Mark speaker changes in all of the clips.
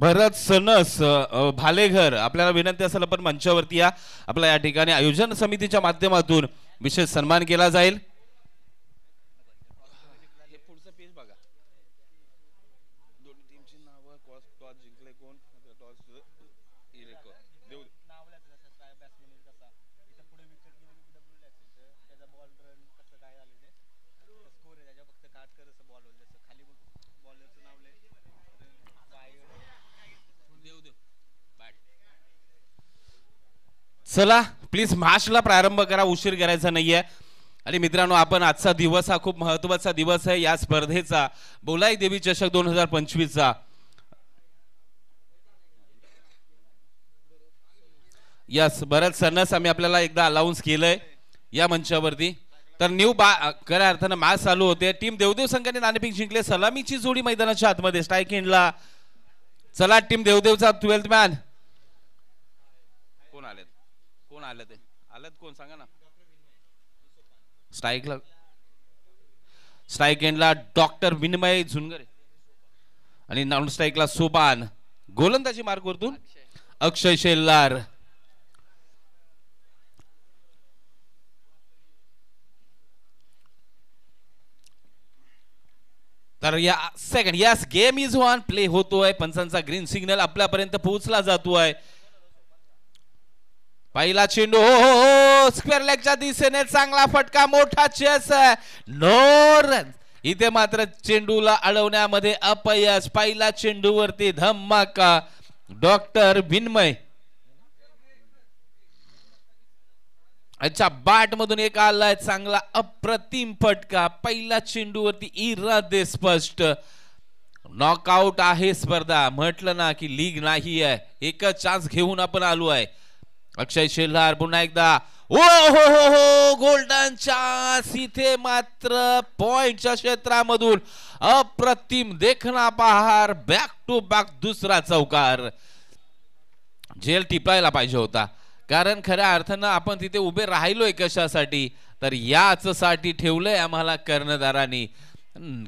Speaker 1: भरत sons भालेघर आपल्याला विनंती असेल पण मंचावरती या. आपल्या या ठिकाणी आयोजन समितीच्या माध्यमातून विशेष सन्मान केला जाईल. चला प्लीज मॅचला प्रारंभ करा, उशीर करायचा नाहीये. आणि मित्रांनो, आपण आजचा दिवस हा खूप महत्त्वाचा दिवस आहे या स्पर्धेचा, बोलाई देवी चषक 2025 चा. यस, बरंच सनस आम्ही आपल्याला एकदा अलाउन्स केलंय या मंचावरती. तर न्यू खऱ्या अर्थानं मॅच चालू होते. टीम देवदेव संघाने नाणेफेक जिंकले. सलामीची जोडी मैदानाच्या आतमध्ये स्ट्राईक एंडला. चला टीम देवदेवचा 12th मॅन कोण आलेत, कोण आले ते आलेत कोण सांगा ना. स्ट्राईक एंडला डॉक्टर विनिमय झुनगरे आणि नॉन स्ट्राईकला सोपान. गोलंदाजी मार्कवरतून अक्षय शेल्लार. तर या second yes game is on, play होतोय. पंचांचा ग्रीन सिग्नल आपल्यापर्यंत पोहोचला जातोय. पहिला चेंडू हो स्क्वेअर लेगच्या दिशेने चांगला फटका, मोठा चेस, नो रन. इथे मात्र चेंडूला अडवण्यामध्ये अपयश. पहिला चेंडूवरती धमाका. डॉक्टर विन्मय अच्छा बॅट मधून एक आलाय चांगला अप्रतिम फटका. पहिला चेंडूवरती इरादे स्पष्ट. नॉकआउट आहे स्पर्धा. म्हटलं ना की लीग नाही आहे, एकच चान्स घेऊन आपण आलो आहे. अक्षय शेल्लार पुन्हा एकदा ओ हो गोल्डन चान्स. इथे मात्र पॉइंटच्या क्षेत्रामधून अप्रतिम देखना पहार. बॅक टू बॅक दुसरा चौकार. झेल टिपायला पाहिजे होता, कारण खऱ्या अर्थानं आपण तिथे उभे राहिलोय कशासाठी, तर याच साठी ठेवलंय आम्हाला कर्णधारांनी.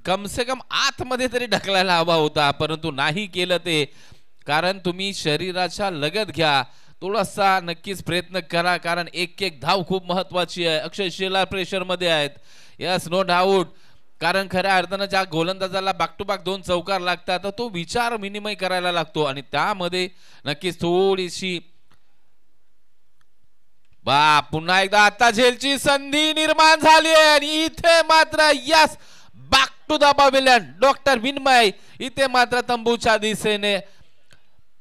Speaker 1: कम से कम आतमध्ये तरी ढकलायला हवा होता, परंतु नाही केलं ते. कारण तुम्ही शरीराच्या लगत घ्या, थोडासा नक्कीच प्रयत्न करा, कारण एक एक धाव खूप महत्वाची आहे. अक्षय शेल्लार प्रेशर मध्ये आहेत. यस नो डाऊट, कारण खऱ्या अर्थानं ज्या गोलंदाजाला बॅक टू बॅक 2 चौकार लागतात तर तो विचार विनिमय करायला लागतो, आणि त्यामध्ये नक्कीच थोडीशी पुन्हा एकदा आता झेलची संधी निर्माण झाली आहे. आणि इथे मात्र yes back to the pavilion. Doctor Vinmay इथे मात्र तंबूच्या दिशेने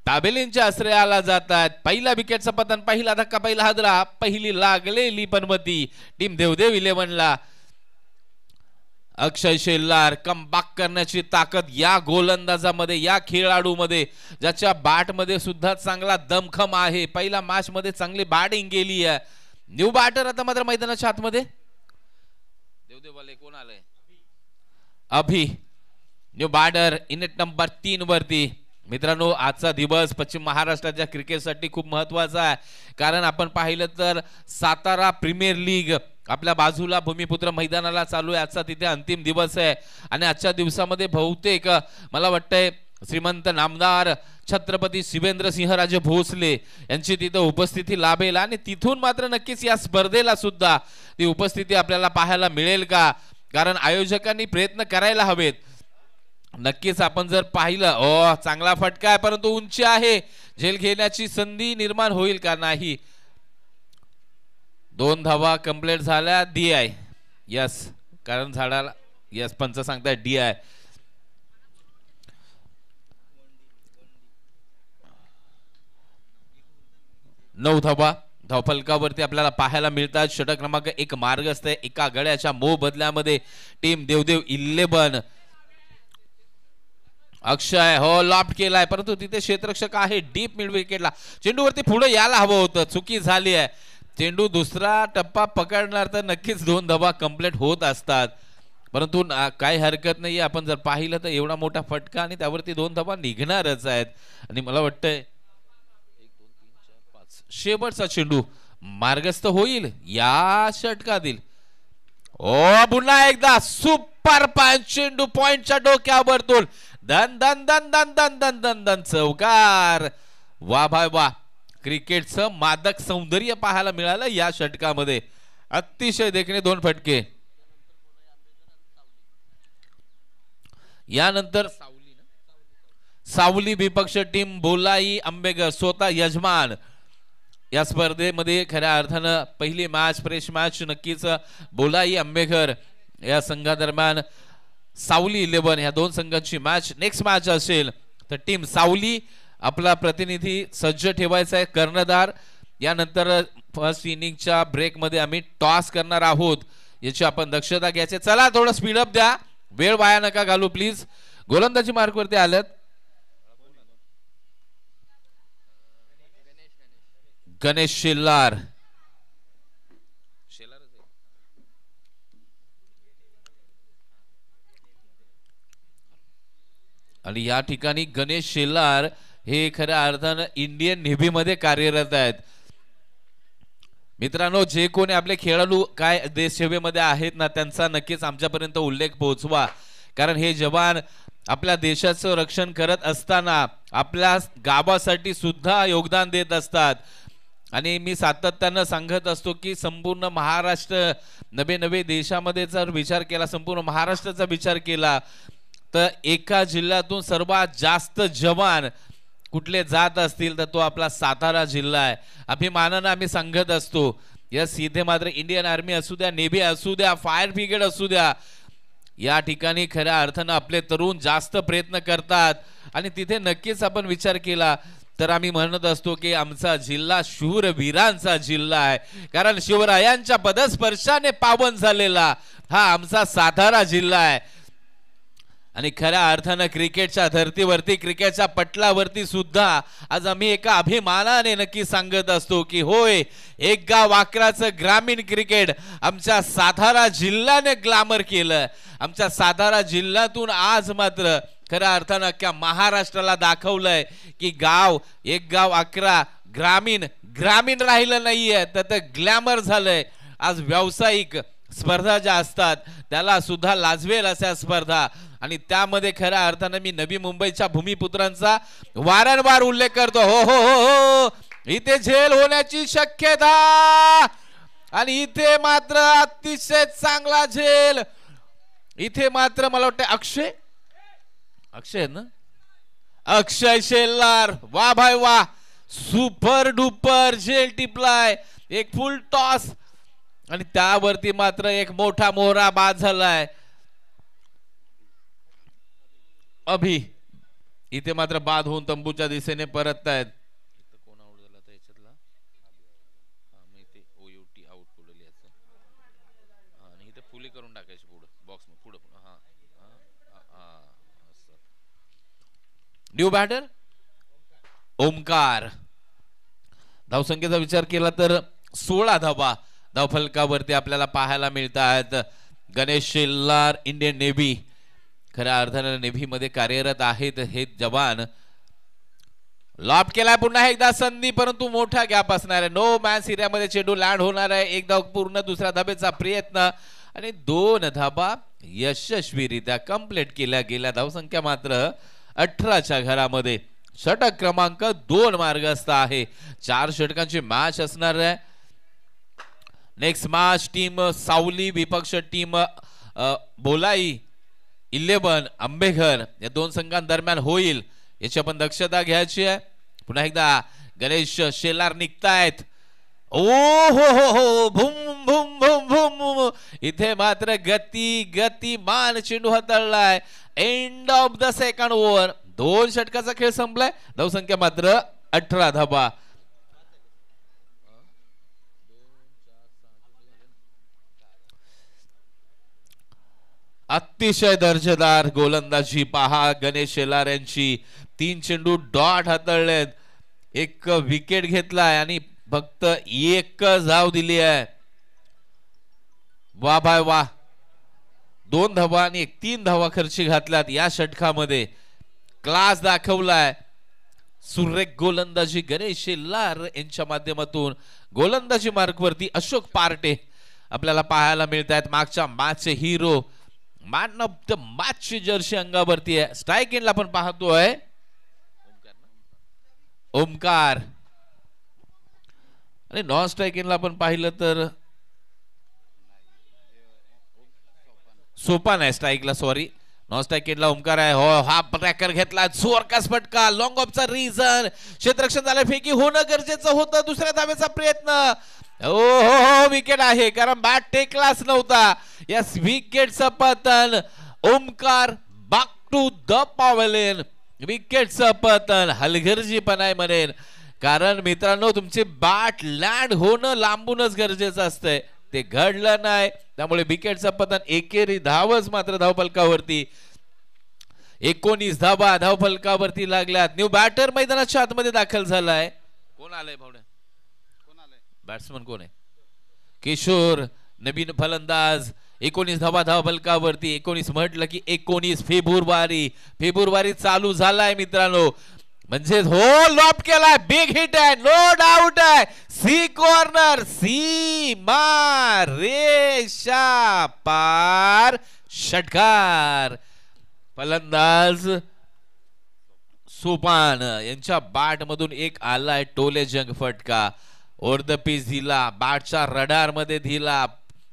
Speaker 1: पॅव्हिलियनच्या आश्रयाला जातात. पहिला विकेटचं पतन, पहिला धक्का, पहिला हादरा, पहिली लागलेली पनमती टीम देवदेव 11ला. अक्षय शेल्लार कमबॅक करण्याची ताकद या गोलंदाजामध्ये, या खेळाडूमध्ये, ज्याच्या बॅट मध्ये सुद्धा चांगला दमखम आहे. पहिला मॅच मध्ये चांगली बॅटिंग केली आहे. न्यू बॅटर आता मात्र मैदानाच्या आतमध्ये. देवदेववाले कोण आलंय? अभि न्यू बॅटर इनेट नंबर 3 वरती. मित्रांनो, आजचा दिवस पश्चिम महाराष्ट्राच्या क्रिकेटसाठी खूप महत्वाचा आहे, कारण आपण पाहिलं तर सातारा प्रीमियर लीग आपल्या बाजूला भूमिपुत्र मैदानाला चालू आहे. आजचा तिथे अंतिम दिवस आहे, आणि आजच्या दिवसामध्ये बहुतेक मला वाटतंय श्रीमंत नामदार छत्रपती शिवेंद्रसिंहराजे भोसले यांची तिथे उपस्थिती लाभेल, आणि तिथून मात्र नक्कीच या स्पर्धेला सुद्धा ती उपस्थिती आपल्याला पाहायला मिळेल का, कारण आयोजकांनी प्रयत्न करायला हवेत. नक्कीच आपण जर पाहिलं चांगला फटका आहे, परंतु उंची आहे. झेल घेण्याची संधी निर्माण होईल का? नाही. 2 धावा कंप्लीट झाल्या. डी आय यस, कारण झाडाला यस पंच सांगताय डी आय. नऊ धावा धावफलकावरती आपल्याला पाहायला मिळतात. षटक क्रमांक 1 मार्गस्थ आहे. एका गड्याच्या मोबदल्यामध्ये टीम देवदेव 11. अक्षय हो लॉफ्ट केलाय, परंतु तिथे क्षेत्ररक्षक आहे डीप मिड विकेटला. चेंडूवरती पुढे यायला हवं होतं, चुकी झाली आहे. चेंडू दुसरा टप्पा पकडणार तर नक्कीच 2 धावा कंप्लीट होत असतात, परंतु काही हरकत नाही. आपण जर पाहिलं तर एवढा मोठा फटका आणि त्यावरती 2 धावा निघणारच आहेत. आणि मला वाटतंय 1 2 3 4 5 शेवटचा चेंडू मार्गस्थ होईल या षटकातील. पुन्हा एकदा सुपर पंच. चेंडू पॉइंटच्या डोक्यावरतून दन दन दन दन दन दन दन दन चौकार. वा भाई वा, क्रिकेटचं मादक सौंदर्य पाहायला मिळालं या षटकामध्ये. अतिशय देखणे 2 फटके. यानंतर सावली विपक्ष टीम बोलाई आंबेकर स्वतः यजमान या स्पर्धेमध्ये खऱ्या अर्थानं पहिली मॅच फ्रेश मॅच नक्कीच बोलाई आंबेकर या संघादरम्यान सावली 11 या 2 संघांची मॅच. नेक्स्ट मॅच असेल तर टीम सावली आपला प्रतिनिधी सज्ज ठेवायचा आहे कर्णधार. यानंतर फर्स्ट इनिंगच्या ब्रेक मध्ये आम्ही टॉस करणार आहोत, याची आपण दक्षता घ्यायची. चला थोडं स्पीडअप द्या, वेळ वाया नका घालू प्लीज. गोलंदाजी मार्क वरती आलेत गणेश शेलार. आणि या ठिकाणी गणेश शेलार हे खऱ्या अर्थानं इंडियन नेव्ही मध्ये कार्यरत आहेत. मित्रांनो, जे कोणी आपले खेळाडू काय देश सेवेमध्ये आहेत ना, त्यांचा नक्कीच आमच्यापर्यंत उल्लेख पोहोचवा. कारण हे जवान आपल्या देशाचं रक्षण करत असताना आपल्या गावासाठी सुद्धा योगदान देत असतात. आणि मी सातत्यानं सांगत असतो की संपूर्ण महाराष्ट्र नवे देशामध्ये जर विचार केला, संपूर्ण महाराष्ट्राचा विचार केला तर एका जिल्ह्यातून सर्वात जास्त जवान कुठले जात असतील तर तो आपला सातारा जिल्हा आहे. अभिमानाने आम्ही सांगत असतो. यस, इथे मात्र इंडियन आर्मी असू द्या, नेव्ही असू द्या, फायर ब्रिगेड असू द्या, या ठिकाणी खऱ्या अर्थानं आपले तरुण जास्त प्रयत्न करतात. आणि तिथे नक्कीच आपण विचार केला तर आम्ही म्हणत असतो की आमचा जिल्हा शूरवीरांचा जिल्हा आहे. कारण शिवरायांच्या पदस्पर्शाने पावन झालेला हा आमचा सातारा जिल्हा आहे. आणि खऱ्या अर्थानं क्रिकेटच्या धर्तीवरती, क्रिकेटच्या पटलावरती सुद्धा आज आम्ही एका अभिमानाने नक्की सांगत असतो की होय, एक गाव अकराचं ग्रामीण क्रिकेट आमच्या सातारा जिल्ह्याने ग्लॅमर केलं. आमच्या सातारा जिल्ह्यातून आज मात्र खऱ्या अर्थानं अख्ख्या महाराष्ट्राला दाखवलंय की एक गाव 11 ग्रामीण राहिलं नाहीये तर ते ग्लॅमर झालंय. आज व्यावसायिक स्पर्धा ज्या असतात त्याला सुद्धा लाजवेल अशा स्पर्धा. आणि त्यामध्ये खऱ्या अर्थानं मी नवी मुंबईच्या भूमिपुत्रांचा वारंवार उल्लेख करतो. हो हो हो हो, इथे झेल होण्याची शक्यता. आणि इथे मात्र अतिशय चांगला झेल. इथे मात्र मला वाटतं अक्षय ना, अक्षय शेलार. वा भाई वा, सुपर डुपर झेल टिपलाय. एक फुल टॉस आणि त्यावरती मात्र एक मोठा मोहरा बाद झालाय. अभि इथे मात्र बाद होऊन तंबूच्या दिशेने परत आहेत. कोण आउट झाला तर याच्यातला ओयूटी आउट पडली याचं. आणि इथे फुली करून टाकायची पुढे बॉक्स पुढे. New batter Omkar. धावसंख्येचा विचार केला तर 16 धावा धावफलकावरती आपल्याला पाहायला मिळत आहेत. गणेश शेलार इंडियन नेव्ही खऱ्या अर्थानं नेव्ही मध्ये कार्यरत आहेत हे जवान. लॉब केलाय पुन्हा एकदा संधी, परंतु मोठा गॅप असणार आहे. नो मॅच एरियामध्ये चेंडू लँड होणार आहे. एक धाव पूर्ण, दुसऱ्या धाबेचा प्रयत्न आणि 2 धाबा यशस्वीरित्या कंप्लीट केल्या गेल्या. धावसंख्या मात्र 18च्या घरामध्ये. षटक क्रमांक 2 मार्गस्थ आहे. 4 षटकांची मॅच असणार आहे. नेक्स्ट मॅच टीम सावली विपक्ष टीम बोलाई 11 आंबेघर या 2 संघांदरम्यान होईल, याची आपण दक्षता घ्यायची आहे. पुन्हा एकदा गणेश शेलार निघतायत. ओ हो हो हो, भूम भूम भूम भूम. इथे मात्र गतिमान चेंडू हाताळलाय. End of the second over. 2 षटकाचा खेळ संपलाय. धावसंख्या मात्र 18 धाबा. अतिशय दर्जेदार गोलंदाजी पहा गणेश शेलार यांची. 3 चेंडू डॉट हाताळलेत, 1 विकेट घेतलाय आणि फक्त 1 धाव दिली आहे. वा भाई वा, 2 धावा आणि 3 धावा खर्ची घातल्यात या षटकामध्ये. क्लास दाखवलाय. सुरेख गोलंदाजी गणेश शेलार यांच्या माध्यमातून. गोलंदाजी मार्कवरती अशोक पार्टे आपल्याला पाहायला मिळत आहेत, मागच्या मॅचचे hero. Man of the मॅचची Jersey अंगावरती आहे. स्ट्राईक एंडला पण पाहतोय ओमकार आणि नॉन स्ट्राईक एंडला पण पाहिलं तर सोपान आहे. स्ट्राईकला सॉरी नॉन स्ट्राईक एंडला ओमकार आहे. हो हा ट्रॅकर घेतला जोरकास फटका लॉंग ऑफचा रिझन क्षेत्ररक्षण झालं फेकी होणं गरजेचं होतं. दुसऱ्या धावेचा प्रयत्न हो हो हो विकेट आहे कारण बॅट टेकलाच नव्हता. यस विकेटचं पतन Omkar back to the pavilion. विकेटचं पतन हलगर्जीपणा आहे म्हणेन कारण मित्रांनो तुमचे बॅट लँड होणं लांबूनच गरजेचं असतंय. ते घडलं नाही त्यामुळे विकेटचं पतन. एकेरी धावच मात्र धावफलकावरती 19 धावा धावफलकावरती लागल्यात. न्यू बॅटर मैदानाच्या आतमध्ये दाखल झालाय. कोण आलंय भावड्या? बॅट्समन कोण आहे? किशोर नवीन फलंदाज. 19 धावा धावफलकावरती. 19 म्हटलं की 19 फेब्रुवारी चालू झालाय मित्रांनो. म्हणजे हो लॉप केलाय बिग हिट आहे नो डाऊट आहे. सी कॉर्नर सीमा रेषा पार षटकार. फलंदाज सोपान यांच्या बॅट मधून एक आलाय टोले जंग फटका. ओव्हर द पिच दिला बॅटच्या रडार मध्ये दिला.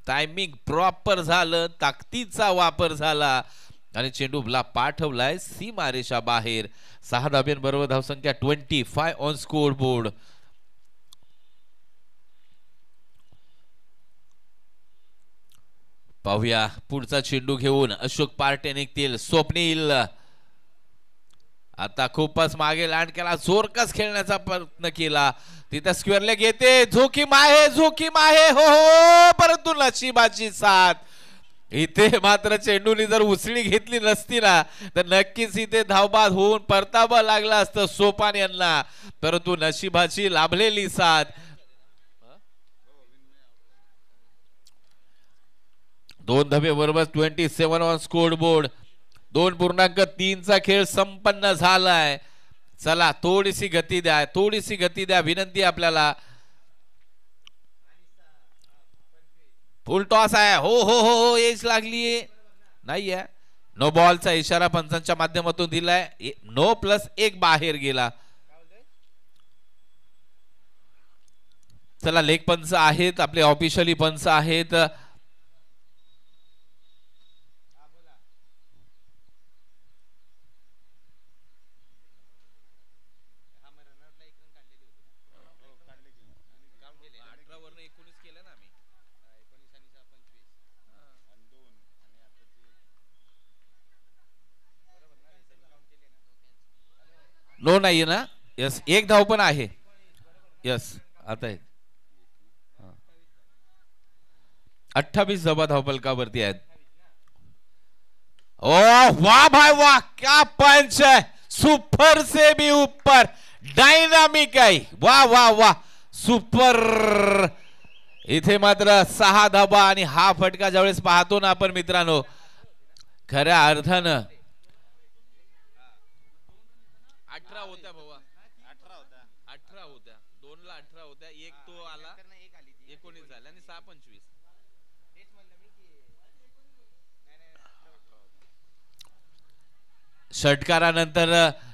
Speaker 1: टायमिंग प्रॉपर झालं ताकदीचा वापर झाला आणि चेंडूला पाठवलाय सीमारेषा बाहेर. 6 धाब्यांबरोबर धावसंख्या 25 ऑन स्कोर बोर्ड. पाहूया पुढचा चेंडू घेऊन अशोक पार्टे निघतील. स्वप्नील आता खूपच मागे लँड केला जोरकस खेळण्याचा प्रयत्न केला. तिथे स्क्वेअर लेग येते जोखीम आहे हो हो परंतु नशिबाची साथ. इथे मात्र चेंडूने जर उसळी घेतली नसती ना तर नक्कीच इथे धावबाद होऊन परतावं लागलं असतं सोपान यांना. परंतु नशिबाची लाभलेली साथ. 2 धाबे बरोबर 27 ऑन स्कोर बोर्ड. 2.3 चा खेळ संपन्न झालाय. चला थोडीशी गती द्या विनंती आपल्याला. फुल टॉस आहे हो हो हो हो एज लागलीये नाहीये. नो बॉलचा इशारा पंचांच्या माध्यमातून दिलाय. नो +1 बाहेर गेला. चला लेग पंच आहेत आपले ऑफिशियली पंच आहेत. नो नाहीये ना. यस एक धाव पण आहे. यस आता 28 धावा धावफलकावरती आहेत. ओ वाह भाई वाह क्या पंच है. सुपर से भी ऊपर डायनामिक आहे. वाह वाह वाह सुपर. इथे मात्र 6 धावा आणि हा फटका ज्यावेळेस पाहतो ना आपण मित्रांनो खऱ्या अर्थानं 18 होत्या भावा. 18 होत्या 2 ला 18 होत्या. एक तो आला 19 झाले आणि 6 25. षटकारानंतर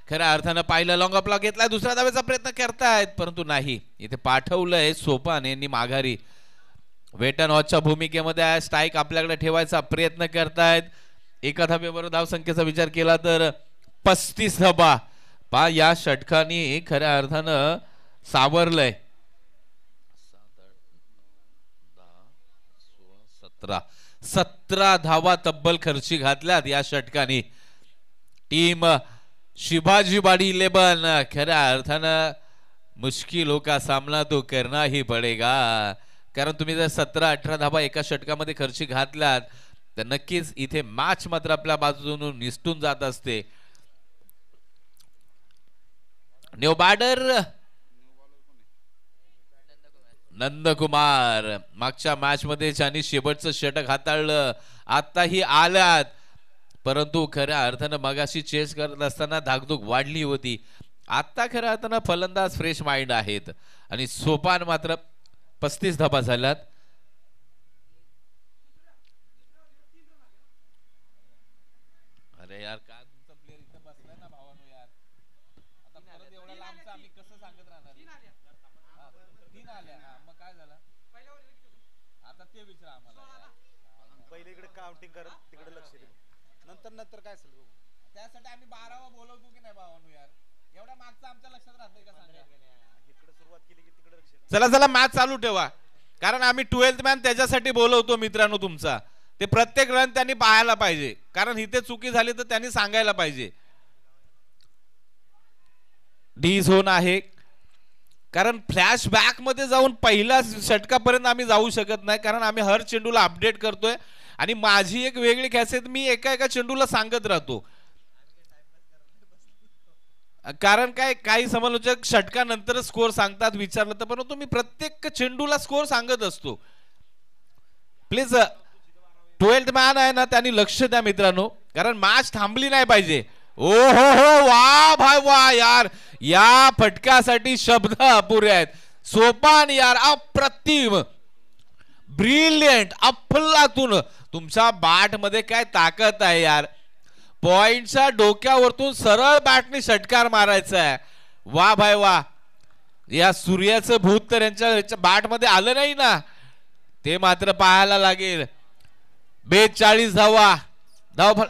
Speaker 1: खऱ्या अर्थानं पाहिलं लॉंग अपला घेतलाय. दुसऱ्या धावेचा प्रयत्न करतायत परंतु नाही. इथे पाठवलंय सोपान यांनी माघारी. वेट अँड वॉचच्या भूमिकेमध्ये स्ट्राईक आपल्याकडे ठेवायचा प्रयत्न करतायत. एका धाब्याबरोबर धावसंख्येचा विचार केला तर 35 धाबा या षटकाने खऱ्या अर्थानं सावरलंय. 17 धावा तब्बल खर्ची घातल्यात या षटकाने. टीम शिवाजी बाड़ी 11 खऱ्या अर्थानं मुश्किलों का सामना तो करना ही पडेगा. कारण तुम्ही जर 17-18 धावा एका षटकामध्ये खर्ची घातल्यात तर नक्कीच इथे मॅच मात्र आपल्या बाजूने निसटून जात असते. न्यू बॅटर नंदकुमार मागच्या मॅच मध्ये ज्यांनी शेवटचं षटक हाताळलं आताही आल्यात परंतु खऱ्या अर्थानं मगाशी चेस करत असताना धाकधूक वाढली होती. आता खऱ्या अर्थानं फलंदाज फ्रेश माइंड आहेत आणि सोपान मात्र 35 धाबा झाल्यात. तीन आल्या. मग काय झालं आता ते विचार आम्हाला.
Speaker 2: पहिले इकडे काउंटिंग करत तिकडे लक्ष दे, नंतर नंतर काय असेल
Speaker 1: त्यासाठी आम्ही 12वा बोलवतो की नाही भावानू यार. एवढ्या मागचं आमच्या लक्षात राहतंय का सांगा.
Speaker 2: इकडे सुरुवात केली की तिकडे लक्ष दे.
Speaker 1: चला चला मॅच चालू ठेवा, कारण आम्ही 12th मॅन त्याच्यासाठी बोलवतो मित्रांनो तुमचा. ते प्रत्येक रन त्यांनी पाहायला पाहिजे, कारण इथे चुकी झाली तर त्यांनी सांगायला पाहिजे. डी झोन आहे, कारण फ्लॅशबॅक मध्ये जाऊन पहिल्या षटकापर्यंत आम्ही जाऊ शकत नाही, कारण आम्ही हर चेंडूला अपडेट करतोय. आणि माझी एक वेगळी खासियत, मी एका एका चेंडूला सांगत राहतो. कारण काय काही समालोचक षटकानंतर स्कोर सांगतात विचारलं तर, परंतु मी प्रत्येक चेंडूला स्कोर सांगत असतो. प्लीज 12th मॅन आहे ना, त्यांनी लक्ष द्या मित्रांनो, कारण मॅच थांबली नाही पाहिजे. ओ हो हो, वा भाई वा यार, या फटक्यासाठी शब्द अपुरे आहेत. सोपान यार, अप्रतिम, ब्रिलियंट, अफलातून. तुमच्या बॅट मध्ये काय ताकद आहे यार. पॉइंटच्या डोक्यावरतून सरळ बॅटने षटकार मारायचा आहे. वा भाई वा, या सूर्याचं भूत तर यांच्या बॅट मध्ये आलं नाही ना, ते मात्र पाहायला लागेल. 42 धावा, धाव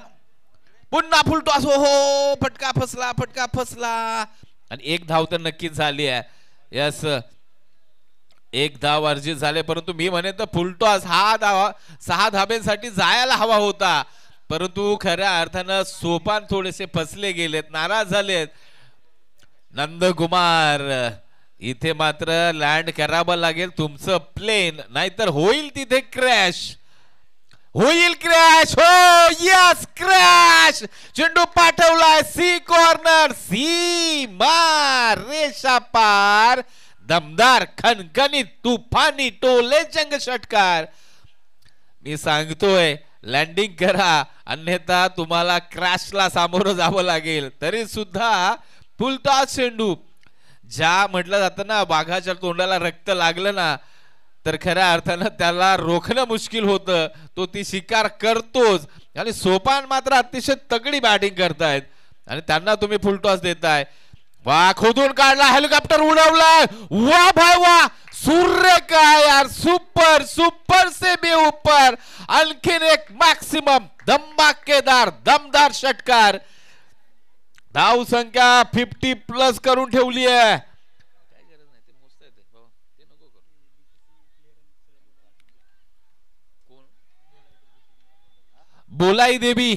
Speaker 1: पुन्हा फुल टॉस. हो, फटका फसला, फटका फसला. आणि एक धाव तर नक्कीच झाली आहे. यस, एक धाव अर्जित झाले, परंतु मी म्हणे तर फुल टॉस हा धावा 6 धाब्यांसाठी जायला हवा होता, परंतु खऱ्या अर्थानं सोपान थोडेसे फसले गेलेत, नाराज झालेत. नंदकुमार, इथे मात्र लँड करावं लागेल तुमचं प्लेन, नाहीतर होईल तिथे क्रॅश, होईल क्रॅश. हो यस, क्रॅश. चेंडू पाठवलाय सी कॉर्नर, सी मार, रेषा पार. दमदार, खणखणीत, तुफानी, टोले जंग षटकार. मी सांगतोय लँडिंग करा, अन्यथा तुम्हाला क्रॅशला सामोरं जावं लागेल. तरी सुद्धा फुलटॉस चेंडू, ज्या म्हटलं जातं ना, वाघाच्या तोंडाला रक्त लागलं ना, तर खऱ्या अर्थानं त्याला रोखणं मुश्किल होतं. तो ती शिकार करतोच. आणि सोपान मात्र अतिशय तगडी बॅटिंग करतायत आणि त्यांना तुम्ही फुलटॉस देताय. वा, खोदून काढला, हेलिकॉप्टर उडवलाय. वा भाई वा, सूर्य काय यार, सुपर सुपर से भी ऊपर. आणखीन एक मॅक्सिमम धमाकेदार दमदार षटकार. धाव संख्या 50+ करून ठेवली आहे. बोलाई देवी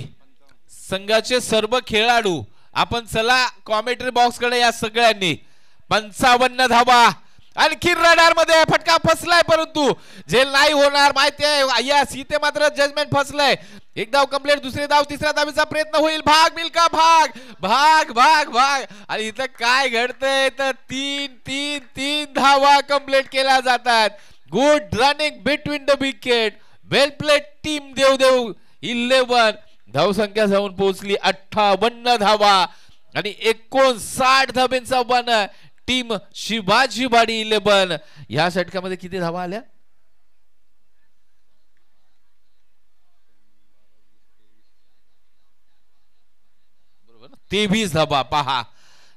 Speaker 1: संघाचे सर्व खेळाडू आपण चला कॉमेंट्री बॉक्स कडे या सगळ्यांनी. 55 धावा, आणखी रडार मध्ये फटका फसलाय, परंतु झेल नाही होणार माहिती आहे. यस, इथे मात्र जजमेंट फसलंय. एक धाव कंप्लीट, दुसरी धाव, तिसऱ्या धावीचा प्रयत्न होईल. भाग मिल्का, भाग भाग भाग भाग. आणि इथं काय घडतंय तर 3 धावा कंप्लीट केल्या जातात. Good running between the wicket, well played team देवदेव 11. धावसंख्या जाऊन पोहोचली 58 धावा आणि 59 धाब्यांचा वन. टीम शिवाजी वाडी 11 या षटकामध्ये किती धावा आल्या? 23 धावा. पहा,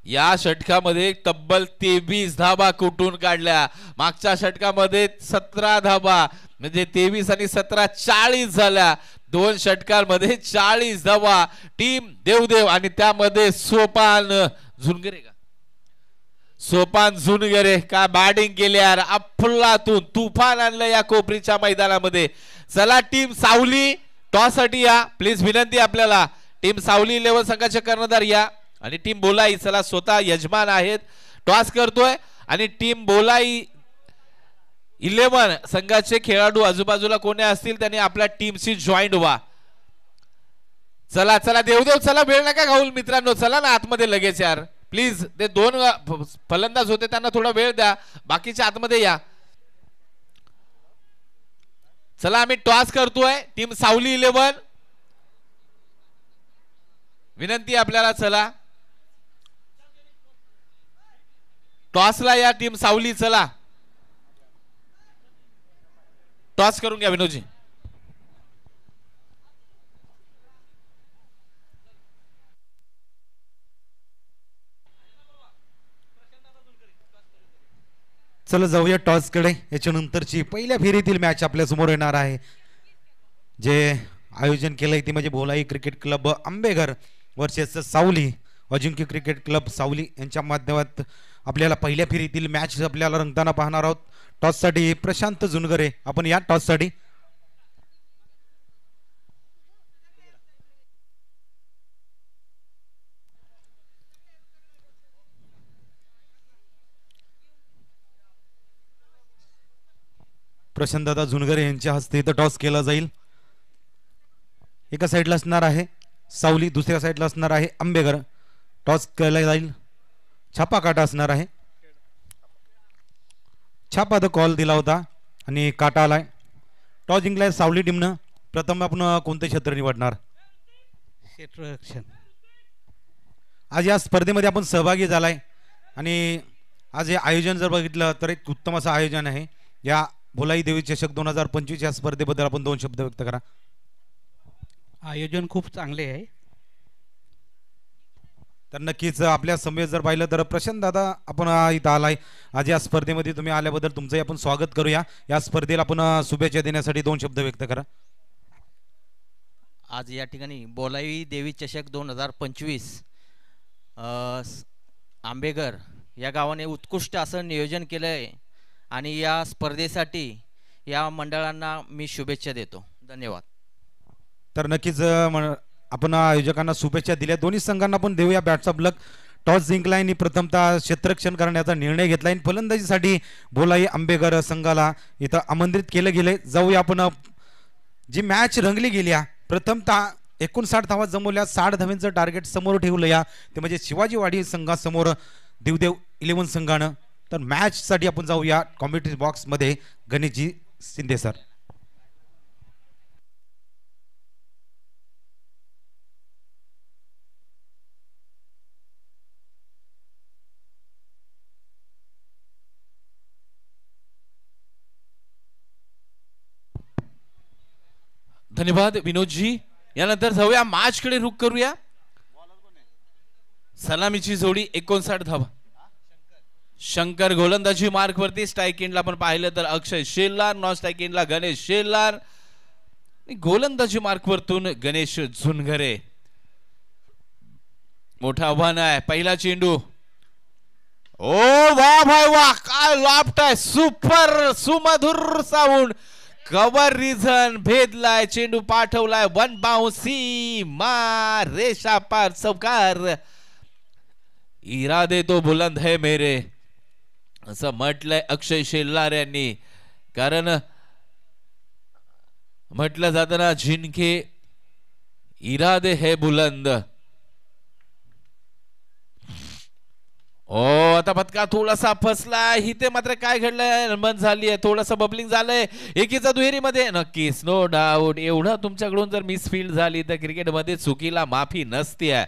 Speaker 1: या षटकामध्ये तब्बल 23 धावा कुठून काढल्या. मागच्या षटकामध्ये 17 धावा, म्हणजे 23 आणि 17 40 झाल्या. 2 षटकांमध्ये 40 धावा. टीम देवदेव आणि त्यामध्ये सोपान झुनगरे का, सोपान झुनगरे का बॅटिंग केली यार. अफलातून तुफान आणलं या कोपरीच्या मैदानामध्ये. चला टीम सावली टॉस साठी या प्लीज, विनंती आपल्याला. टीम सावली 11 संघाचे कर्णधार या, आणि टीम बोलाई चला स्वतः यजमान आहेत, टॉस करतोय. आणि टीम बोलाई 11 संघाचे खेळाडू आजूबाजूला कोणी असतील त्यांनी आपल्या टीमशी जॉईंट व्हा. चला चला देवदेव, चला वेळ नका घालवू मित्रांनो, चला ना आतमध्ये लगेच यार प्लीज. ते 2 फलंदाज होते त्यांना थोडा वेळ द्या, बाकीच्या आतमध्ये या. चला आम्ही टॉस करतोय. टीम सावली 11, विनंती आपल्याला. चला टॉसला या टीम सावली. चला टॉस करून घ्या विनोदजी.
Speaker 3: चला जाऊया टॉसकडे. याच्यानंतरची पहिल्या फेरीतील मॅच आपल्या समोर येणार आहे. जे आयोजन केलंय ते म्हणजे भोलाई क्रिकेट क्लब आंबेघर वर्सेस सावली अजिंक्य क्रिकेट क्लब सावली यांच्या माध्यमात आपल्याला पहिल्या फेरीतील मॅच आपल्याला रंगताना पाहणार आहोत. टॉससाठी प्रशांत जुनगरे, आपण या टॉससाठी. प्रशांतदादा जुनगरे यांच्या हस्ते इथं टॉस केला जाईल. एका साईडला असणार आहे सावली, दुसऱ्या साईडला असणार आहे आंबेघर. टॉस केला जाईल. छापा काटा असणार आहे. छापा द कॉल दिला होता आणि काटा आलाय. टॉस जिंकलाय सावली टीमनं. प्रथम आपण कोणते क्षेत्र निवडणार?
Speaker 4: क्षेत्ररक्षण.
Speaker 3: आज या स्पर्धेमध्ये आपण सहभागी झालाय आणि आज हे आयोजन जर बघितलं तर एक उत्तम असं आयोजन आहे. या भोलाई देवी चषक 2025 या स्पर्धेबद्दल आपण 2 शब्द व्यक्त करा.
Speaker 4: आयोजन खूप चांगले आहे.
Speaker 3: तर नक्कीच आपल्या समवेत जर पाहिलं तर प्रशांत दादा आपण इथं आलाय. आज या स्पर्धेमध्ये तुम्ही आल्याबद्दल तुमचंही आपण स्वागत करूया. या स्पर्धेला आपण शुभेच्छा देण्यासाठी 2 शब्द व्यक्त करा.
Speaker 5: आज या ठिकाणी भोलाई देवी चषक 2025 आंबेघर या गावाने उत्कृष्ट असं नियोजन केलं आहे आणि या स्पर्धेसाठी या मंडळांना मी शुभेच्छा देतो. धन्यवाद.
Speaker 3: तर नक्कीच आपण आयोजकांना शुभेच्छा दिल्या. दोन्ही संघांना पण देऊया बॅट्स ऑफ लक. टॉस जिंकलाय आणि प्रथमतः क्षेत्ररक्षण करण्याचा निर्णय घेतलाय. फलंदाजीसाठी भोलाई आंबेघर संघाला इथं आमंत्रित केलं गेले. जाऊया आपण जी मॅच रंगली गेली. प्रथमतः 59 धावा जमवल्या. 60 धावांचं टार्गेट समोर ठेवलं या ते म्हणजे शिवाजीवाडी संघासमोर देवदेव 11 संघानं. तर मॅच साठी आपण जाऊया कॉमेंट्री बॉक्स मध्ये. गणेशजी शिंदे सर.
Speaker 1: धन्यवाद विनोदजी. यानंतर जाऊया मॅच कडे रुख करूया. सलामीची जोडी 59 धावा. शंकर गोलंदाजी मार्क वरती. स्ट्राईक एंडला आपण पाहिलं तर अक्षय शेलार, नॉन स्ट्राईक एंडला गणेश शेलार, गोलंदाजी मार्क वरतून गणेश झुनघरे. मोठं आव्हान आहे. पहिला चेंडू. ओ वा भाई वा, काय लॉफ्ट आहे. सुपर सुमधुर साऊंड. Cover reason भेदलाय. चेंडू पाठवलाय. 1 बाउन्सी मा रेषा पार चौकार. इरादे तो बुलंद है मेरे असं म्हटलंय अक्षय शेलार यांनी. कारण म्हटलं जातं ना, जिनके इरादे है बुलंद. ओ आता पत्का थोडासा फसलाय. इथे मात्र काय घडलंय, बंद झाली आहे. थोडासा बबलिंग झालंय. एकीचा दुहेरीमध्ये नक्कीच नो डाऊट. एवढं तुमच्याकडून जर मिसफील्ड झाली तर क्रिकेटमध्ये चुकीला माफी नसते.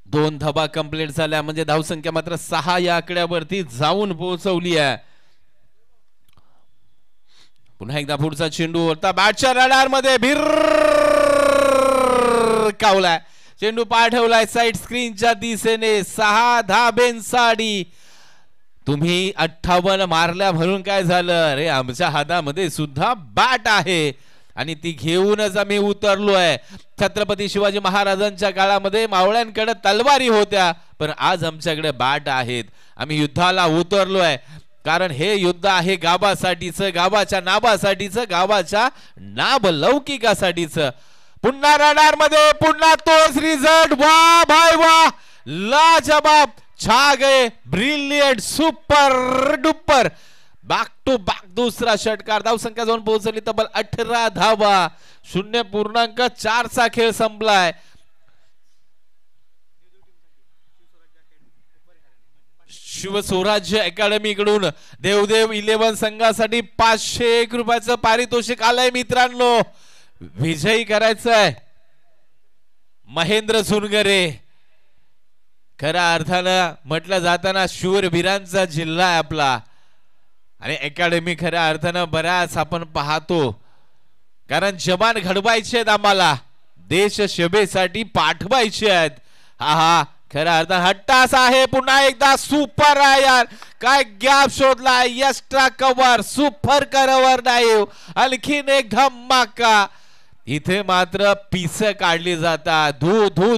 Speaker 1: 2 धाबा कंप्लीट झाल्या म्हणजे धावसंख्या मात्र 6 या आकड्यावरती जाऊन पोहोचवली आहे. पुन्हा एकदा पुढचा चेंडू होता. बॅटच्या रडार मध्ये भिर कावलाय. चेंडू पाठवलाय साइड स्क्रीनच्या दिशेने. 6 धाब्यांसाठी. तुम्ही 58 मारल्या म्हणून काय झालं? अरे आमच्या हातामध्ये सुद्धा बॅट आहे आणि ती घेऊनच आम्ही उतरलोय. छत्रपती शिवाजी महाराजांच्या काळामध्ये मावळ्यांकडे तलवारी होत्या, पण आज आमच्याकडे बॅट आहेत. आम्ही युद्धाला उतरलोय कारण हे युद्ध आहे गावासाठीचं, गावाच्या नावासाठीचं, गावाच्या नाबलौकिकासाठीचं. पुन्हा रडार मध्ये पुन्हा तोच रिझल्ट. वा भाई वा, लाजवाब, छा गए, brilliant, super duper. Back to back दुसरा षटकार. धावसंख्या जाऊन पोहोचली तब्बल 18 धावा. 0.4 चा खेळ संपलाय. शिवस्वराज्य अकॅडमी कडून देवदेव 11 संघासाठी 501 रुपयाचं पारितोषिक आलंय मित्रांनो. विजयी करायचंय महेंद्र झुनगरे. खऱ्या अर्थानं म्हटलं जाताना शूरवीरांचा जिल्हा आहे आपला आणि अकॅडमी खऱ्या अर्थानं बऱ्याच आपण पाहतो, कारण जवान घडवायचे आहेत आम्हाला, देश सेवेसाठी पाठवायचे आहेत. हा खऱ्या अर्थात हट्टास आहे. पुन्हा एकदा सुपर आहे यार. काय गॅप शोधला. एक्स्ट्रा कव्हर, सुपर कव्हर डाईव्ह, आणखीन एक धमाका. इथे मात्र पिस काढली जातात.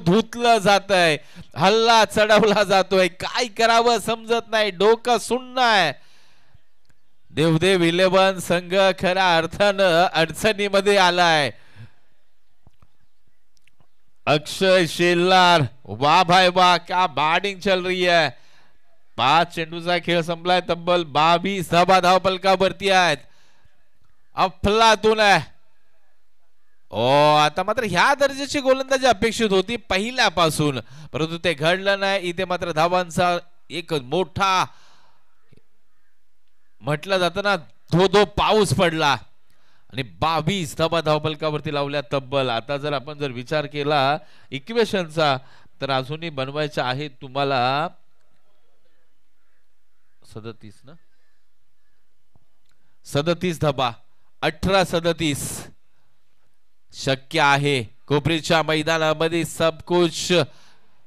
Speaker 1: धुतलं जात आहे. हल्ला चढवला जातोय. काय करावं समजत नाही. डोकं सुन्न आहे. देवदेव 11 संघ खऱ्या अर्थानं अडचणीमध्ये आलाय. अक्षय शेलार, वाह भाई वाह, क्या बैटिंग चल रही है. 5 चेंडूचा खेळ संपलाय. तब्बल 22 धाबा धावपलकावरती आहेत. अफलातून आहे. आता मात्र ह्या दर्जाची गोलंदाजी अपेक्षित होती पहिल्यापासून, परंतु ते घडलं नाही. इथे मात्र धावांचा एक मोठा म्हटलं जातं ना धो पाऊस पडला आणि 22 धाबा धावपलकावरती लावल्या तब्बल. आता जर आपण विचार केला इक्वेशनचा तर अजूनही बनवायचं आहे तुम्हाला 37 ना, 37 धाबा, 18-37 शक्य आहे. कोपरीच्या मैदानामध्ये सब कुछ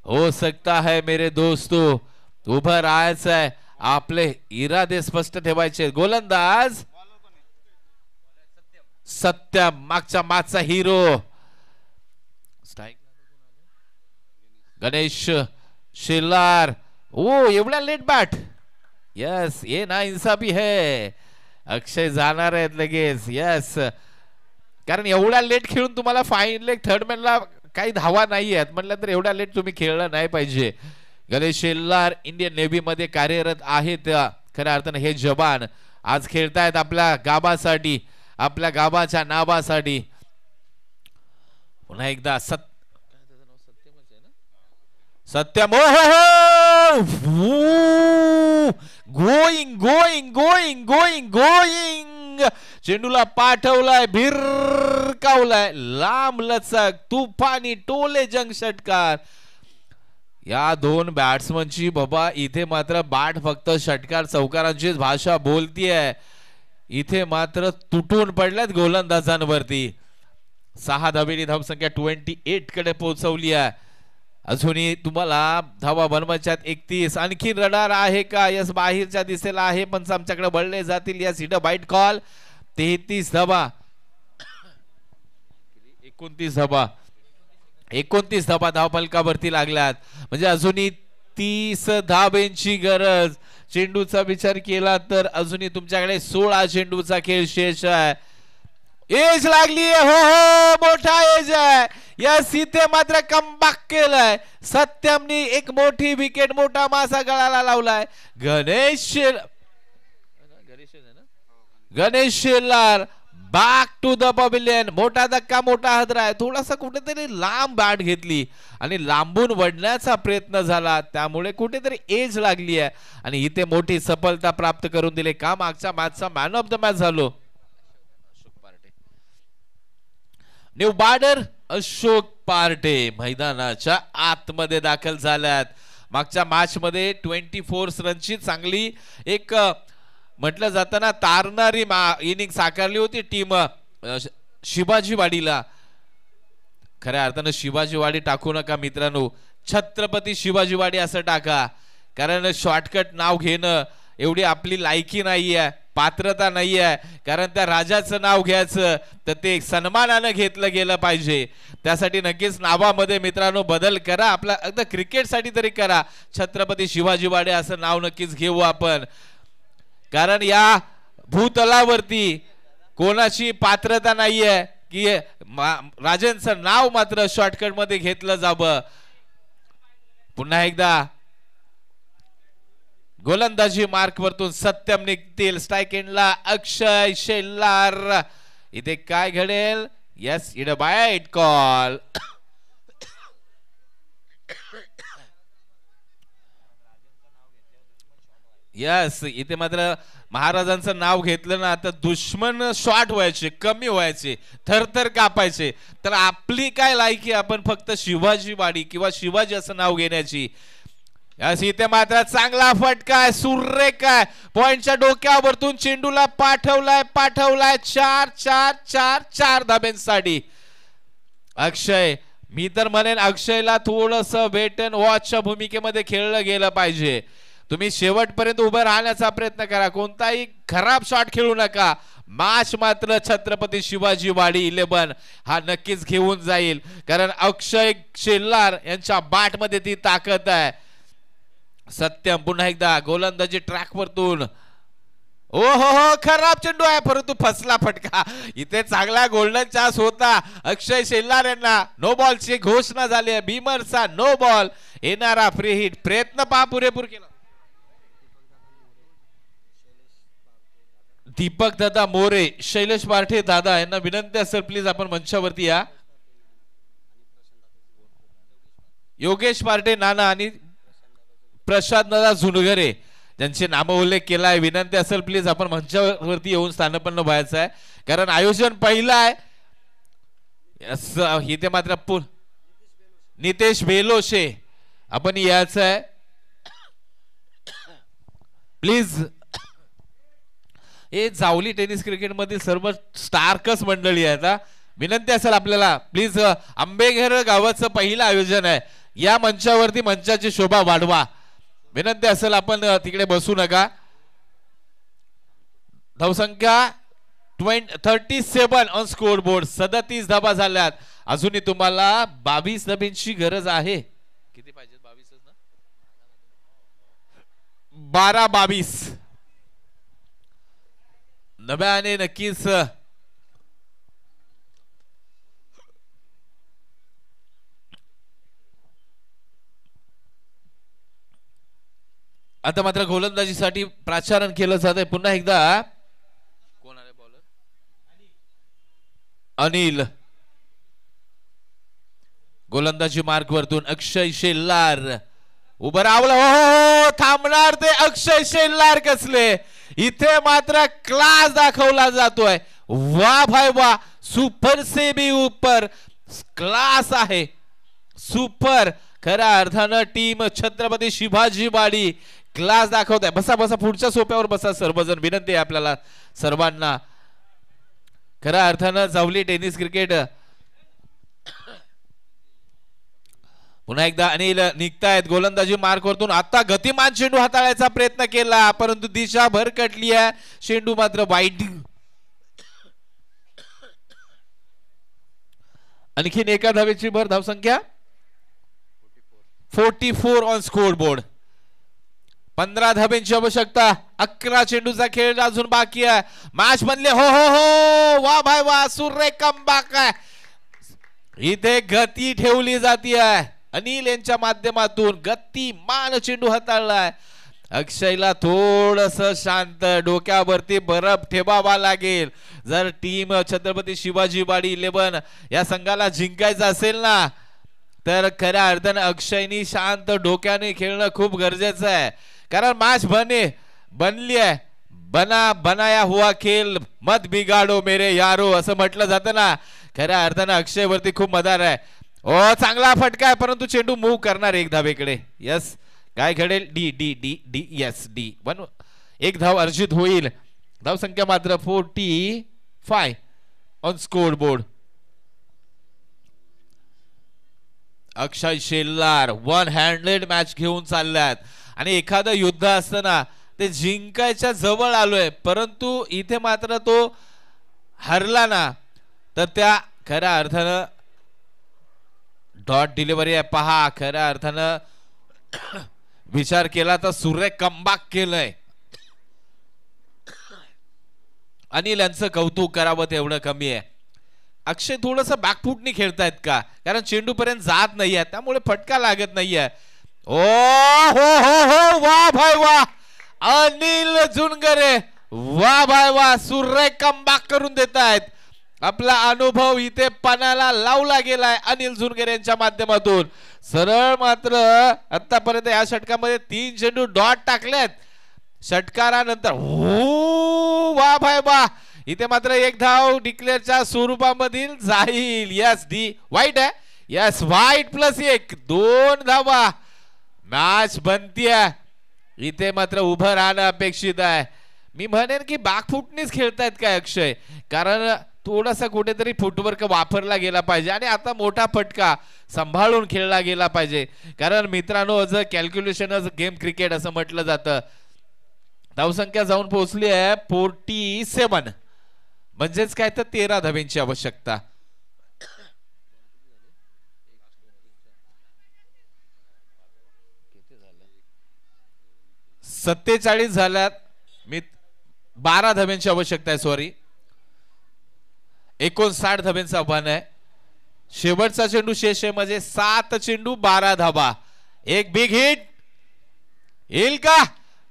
Speaker 1: हो सकता है मेरे दोस्तों. उभं राहायचं आहे. आपले इरादे स्पष्ट ठेवायचे. गोलंदाज सत्यम, मागचा हिरो. स्ट्राइक गणेश शेलार. एवढ्या लेट बॅट. यस, ये ना इन्साफी है. अक्षय जाणार आहेत लगेच. यस, कारण एवढ्या लेट खेळून तुम्हाला फाईन लेग थर्ड मॅनला काही धावा नाही आहेत म्हटलं तर एवढ्या लेट तुम्ही खेळलं नाही पाहिजे. गणेश शेलार इंडियन नेव्ही मध्ये कार्यरत आहेत. खऱ्या अर्थाने हे जवान आज खेळतायत आपल्या गावासाठी, आपल्या गावाच्या नावासाठी. पुन्हा एकदा Satyam going going going going going. चेंडूला पाठवलाय, भिरकावलाय, लांब लचक तुफानी टोले जंग षटकार. या दोन बॅट्समनची बाबा इथे मात्र बाट फक्त षटकार चौकारांचीच भाषा बोलतीये. इथे मात्र तुटून पडल्यात गोलंदाजांवरती. 6 धावेची धावसंख्या 28 कडे पोहोचवली आहे. अजूनही तुम्हाला धावा बनवायच्यात 31. आणखी रडार आहे का? यस, बाहेरच्या दिशेला आहे पण आमच्याकडे बळले जातील. Yes, it bite call. 33 धावा, 29 धावा, 29 धावा धावफलकावरती लागल्यात. म्हणजे अजूनही 30 धावेंची गरज. चेंडूचा विचार केला तर अजूनही तुमच्याकडे 16 चेंडूचा खेळ शेष आहे. एज लागली आहे. हो, मोठा एज आहे. यस, इथे मात्र कमबॅक केलाय. सत्यमनी एक मोठी विकेट, मोठा मासा गळाला लावलाय. Ganesh Shelar back to the pavilion. मोठा धक्का, मोठा हादरा आहे. थोडासा कुठेतरी लांब बॅट घेतली आणि लांबून वडण्याचा प्रयत्न झाला, त्यामुळे कुठेतरी एज लागली आहे आणि इथे मोठी सफलता प्राप्त करून दिली. का मागच्या मॅचचा मॅन ऑफ द मॅच झालो. न्यू बॉर्डर अशोक पार्टे मैदानाच्या आतमध्ये दाखल झाल्यात. मागच्या मॅच मध्ये 24 रनची चांगली एक म्हटलं जाताना तारणारी इनिंग साकारली होती टीम शिवाजीवाडीला. खऱ्या अर्थानं शिवाजीवाडी टाकू नका मित्रांनो, छत्रपती शिवाजीवाडी असं टाका. कारण शॉर्टकट नाव घेणं एवढी आपली लायकी नाही आहे, पात्रता नाही आहे. कारण त्या राजाचं नाव घ्यायचं तर ते सन्मानानं घेतलं गेलं पाहिजे. त्यासाठी नक्कीच नावामध्ये मित्रांनो बदल करा. आपला अगदी क्रिकेटसाठी तरी करा. छत्रपती शिवाजीवाडी असं नाव नक्कीच घेऊ आपण. कारण या भूतलावरती कोणाची पात्रता नाहीये की राजांचं नाव मात्र शॉर्टकट मध्ये घेतलं जावं. पुन्हा एकदा गोलंदाजी मार्क वरतून सत्यम निघतील. स्ट्राइक एंडला अक्षय शेलार. इथे काय घडेल? Yes, it bite call. Yes, इथे मात्र महाराजांचं नाव घेतलं ना तर दुश्मन शॉर्ट व्हायचे, कमी व्हायचे, थरथर कापायचे. तर आपली काय लायकी आपण फक्त शिवाजीवाडी किंवा शिवाजी असं नाव घेण्याची. यस, इथे मात्र चांगला फटका आहे, सुरेख आहे. पॉइंटच्या डोक्यावरतून चेंडूला पाठवलाय 4 धाब्यांसाठी. अक्षय मी तर म्हणेन अक्षयला थोडस वेट अँड वॉचच्या भूमिकेमध्ये खेळलं गेलं पाहिजे. तुम्ही शेवटपर्यंत उभं राहण्याचा प्रयत्न करा, कोणताही खराब शॉट खेळू नका. मॅच मात्र छत्रपती शिवाजी वाडी 11 हा नक्कीच घेऊन जाईल, कारण अक्षय शेल्लार यांच्या बॅट मध्ये ती ताकद आहे. सत्यम पुन्हा एकदा गोलंदाजी ट्रॅक वरतून. ओ हो खराब चेंडू आहे परंतु फसला फटका. इथे चांगला गोल्डन चान्स होता अक्षय शेल्लार यांना. नो बॉलची घोषणा झाली आहे. बीमरचा नो बॉल, येणारा फ्री हिट. प्रयत्न पहा पुरेपूर केला. दीपक दादा मोरे, शैलेश पारठे दादा यांना विनंती असेल प्लीज आपण मंचावरती या. योगेश पारठे नाना आणि प्रशांत दादा झुनगरे ज्यांचे नाम उल्लेख केलाय, विनंती असेल प्लीज आपण मंचावरती येऊन स्थानपन्न व्हायचं आहे, कारण आयोजन पहिलं आहे. इथे मात्र नितेश बेलोशे आपण यायचं आहे प्लीज. हे जावली टेनिस क्रिकेट मधील सर्व स्टार्कच मंडळी आहेत. विनंती असेल आपल्याला प्लीज. आंबेघर गावाचं पहिलं आयोजन आहे, या मंचावरती मंचाची शोभा वाढवा. विनंती असेल आपण तिकडे बसू नका. धावसंख्या 37 ऑन स्कोर बोर्ड. 37 धाबा झाल्यात. अजूनही तुम्हाला 22 धाब्यांची गरज आहे. किती पाहिजे? 22 ना, 12-22 नव्याने नक्कीच आता मात्र गोलंदाजीसाठी प्राचारण केलं जात आहे. पुन्हा एकदा कोण आले बॉलर? अनिल. गोलंदाजी मार्क वरतून अक्षय शेल्लार उभं रावलं. हो थांबणार ते अक्षय शेल्लार कसले. इथे मात्र क्लास दाखवला जातोय. वा भाई वा, सुपर से भी ऊपर क्लास आहे. सुपर. खऱ्या अर्थानं टीम छत्रपती शिवाजी वाडी क्लास दाखवत आहे. बसा बसा, पुढच्या सोप्यावर बसा सर्वजण. विनंती आहे आपल्याला सर्वांना. खऱ्या अर्थानं जावली टेनिस क्रिकेट. पुन्हा एकदा अनिल निघतायत गोलंदाजी मार्क वरतून. आता गतिमान चेंडू हाताळायचा प्रयत्न केला परंतु दिशा भरकटली आहे. चेंडू मात्र वाईट. आणखीन एका धावेची भर. धावसंख्या 44 ऑन स्कोर बोर्ड. 15 धाब्यांची आवश्यकता. 11 चेंडूचा खेळ अजून बाकी आहे. मॅच बनले. हो हो हो, वा भाई वा, सुरेख कमबॅक आहे. इथे गती ठेवली जाते आहे. अनिल यांच्या माध्यमातून गतिमान चेंडू हाताळलाय. अक्षयला थोडस शांत, डोक्यावरती बरफ ठेवावा लागेल. जर टीम छत्रपती शिवाजी वाडी 11 या संघाला जिंकायचं असेल ना, तर खऱ्या अर्थानं अक्षयनी शांत डोक्याने खेळणं खूप गरजेचं आहे. कारण मॅच बनली आहे. बनाया हुआ खेल मत बिगाडो मेरे यारो असं म्हटलं जातं ना. खऱ्या अर्थानं अक्षय वरती खूप मदार आहे. ओ चांगला फटका आहे परंतु चेंडू मूव्ह करणार एक धावेकडे. यस, काय घडेल? D D D D. Yes, D. एक धाव अर्जित होईल. धाव संख्या मात्र 45 on score board. Akshay शेल्लार one handed match घेऊन चालल्यात आणि एखादं युद्ध असताना ते जिंकायच्या जवळ आलोय, परंतु इथे मात्र तो हरला ना तर त्या खऱ्या अर्थानं डॉट डिलिव्हरी आहे. पहा, खऱ्या अर्थानं विचार केला तर सुरेख कमबॅक केलंय. अनिल यांचं कौतुक करावं तेवढं कमी आहे. अक्षय थोडस बॅकफुटनी खेळतायत का, कारण चेंडू पर्यंत जात नाहीये त्यामुळे फटका लागत नाहीये. ओ हो हो हो, वा भाई वा, अनिल झुनगरे, वा भाई वा, सुरेख कमबॅक करून देत आहेत. आपला अनुभव इथे पणाला लावला गेलाय अनिल झुनगरे यांच्या माध्यमातून. सरळ मात्र आतापर्यंत या षटकामध्ये 3 चेंडू डॉट टाकलेत. षटकारानंतर वा भाई वा, इथे मात्र एक धाव डिक्लेअरच्या स्वरूपामधील जाईल. यस, डी वाईट आहे. यस, वाईट +1, 2 धावा. मॅच बनतीये. इथे मात्र उभं राहणं अपेक्षित आहे. मी म्हणेन की बॅकफुटनीच खेळतायत काय अक्षय, कारण थोडासा कुठेतरी फुटवर्क वापरला गेला पाहिजे आणि आता मोठा फटका सांभाळून खेळला गेला पाहिजे. कारण मित्रांनो अज कॅल्क्युलेशन अज गेम क्रिकेट असं म्हटलं जातं. धावसंख्या जाऊन पोहोचली आहे 47, म्हणजेच काय तर 13 धाब्यांची आवश्यकता. सत्ते 47 झाल्यात. 12 धाब्यांची आवश्यकता आहे. सॉरी, 59 धाब्यांचं आव्हान आहे. शेवटचा चेंडू शेष आहे म्हणजे 7 चेंडू 12 धाबा. एक बिग हिट येईल का?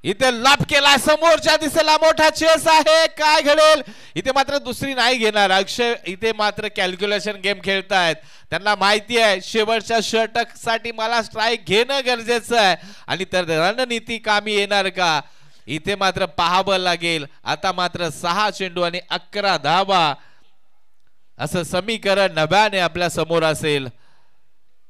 Speaker 1: इथे लाभ केला, समोरच्या दिशेला मोठा चेस आहे. काय घडेल इथे? मात्र दुसरी नाही घेणार अक्षय. इथे मात्र कॅल्क्युलेशन गेम खेळतायत. त्यांना माहिती आहे शेवटच्या षटक साठी मला स्ट्राईक घेणं गरजेचं आहे आणि तर रणनीती कामी येणार का? इथे मात्र पाहावं लागेल. आता मात्र 6 चेंडू आणि 11 धावा असं समीकरण नव्याने आपल्या समोर असेल.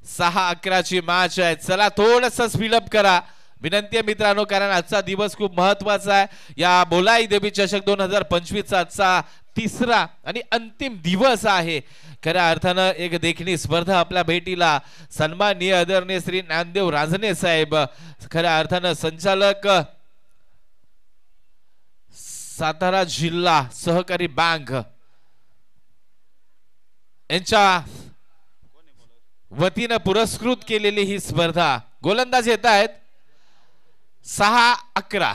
Speaker 1: 6-11 ची मॅच आहे. चला थोडस स्पीडअप करा विनंती आहे मित्रांनो, कारण आजचा दिवस खूप महत्वाचा आहे. या बोलाई देवी चषक 2025 चा आजचा तिसरा आणि अंतिम दिवस आहे. खऱ्या अर्थानं एक देखणी स्पर्धा आपल्या भेटीला. सन्माननीय आदरणीय श्री ज्ञानदेव रांजणे साहेब, खऱ्या अर्थानं संचालक सातारा जिल्हा सहकारी बँक यांच्या वतीनं पुरस्कृत केलेली ही स्पर्धा. गोलंदाज येत आहेत 6-11.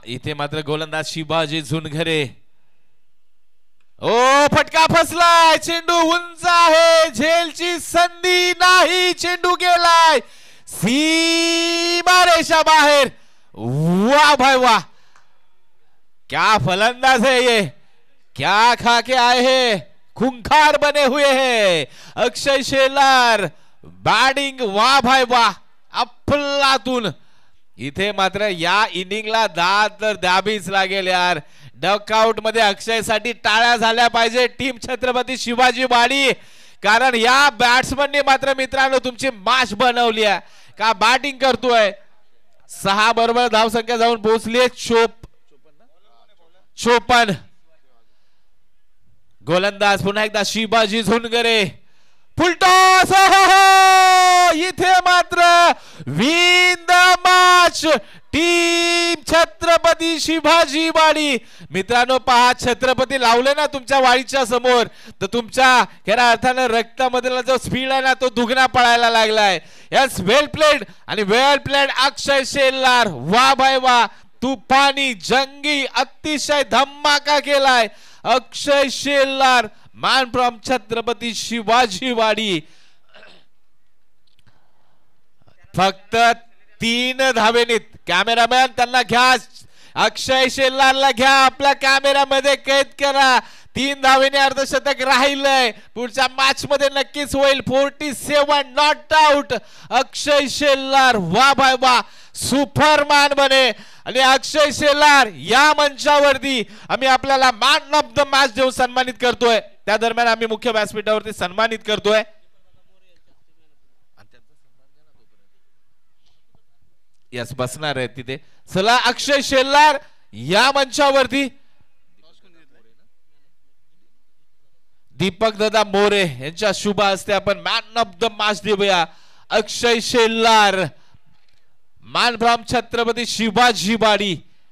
Speaker 1: इथे मात्र गोलंदाज शिवाजी झुनघरे. ओ फटका फसलाय. चेंडू उंच आहे. झेलची संधी नाही. चेंडू गेलाय सीमारेषा बाहेर. वाह भाई वाह, क्या फलंदाज है ये, क्या खा के आए हैं, खूंखार बने हुए हैं अक्षय शेलार. बॅटिंग वाह भाई वाह, अफलातून. इथे मात्र या इनिंगला दाद तर द्यावीच लागेल यार. डकआउट मध्ये अक्षय साठी टाळ्या झाल्या पाहिजे टीम छत्रपती शिवाजी वाडी, कारण या बॅट्समनने मात्र मित्रांनो तुमची मॅच बनवली आहे. का बॅटिंग करतोय. 6 बरोबर धावसंख्या जाऊन पोहोचली 54. गोलंदाज पुन्हा एकदा शिवाजी झुनगरे. फुलटॉस. इथे मात्र win the match team Chhatrapati Shivaji वाडी. मित्रांनो पहा, छत्रपती लावले ना तुमच्या वाडीच्या समोर तर तुमच्या खऱ्या अर्थानं रक्तामधला जो स्पीड आहे ना तो दुगना पळायला लागलाय. यस, वेल प्लेड आणि वेल प्लेड अक्षय शेलार. वा भाई वा, तुफानी जंगी अतिशय धमाका केलाय अक्षय शेलार, मॅन फ्रॉम छत्रपती शिवाजी वाडी. फक्त 3 धावेनीत. कॅमेरामॅन त्यांना घ्या, अक्षय शेलारला घ्या आपल्या कॅमेरामध्ये कैद करा. 3 धावेने अर्धशतक राहिलंय. पुढच्या मॅच मध्ये नक्कीच होईल. 47 नॉट आउट अक्षय शेलार. वा भाई वा, सुपरमॅन बने. आणि अक्षय शेलार या मंचावरती आम्ही आपल्याला मॅन ऑफ द मॅच देऊन सन्मानित करतोय. त्या दरम्यान आम्ही मुख्य व्यासपीठावरती सन्मानित करतोय. यस, बसणार आहे तिथे. चला अक्षय शेलार या मंचावरती. दीपक दादा मोरे यांच्या शुभ हस्ते आपण मॅन ऑफ द मॅच देऊया. अक्षय शेलार, मॅन फ्रॉम छत्रपती शिवाजी वाडी.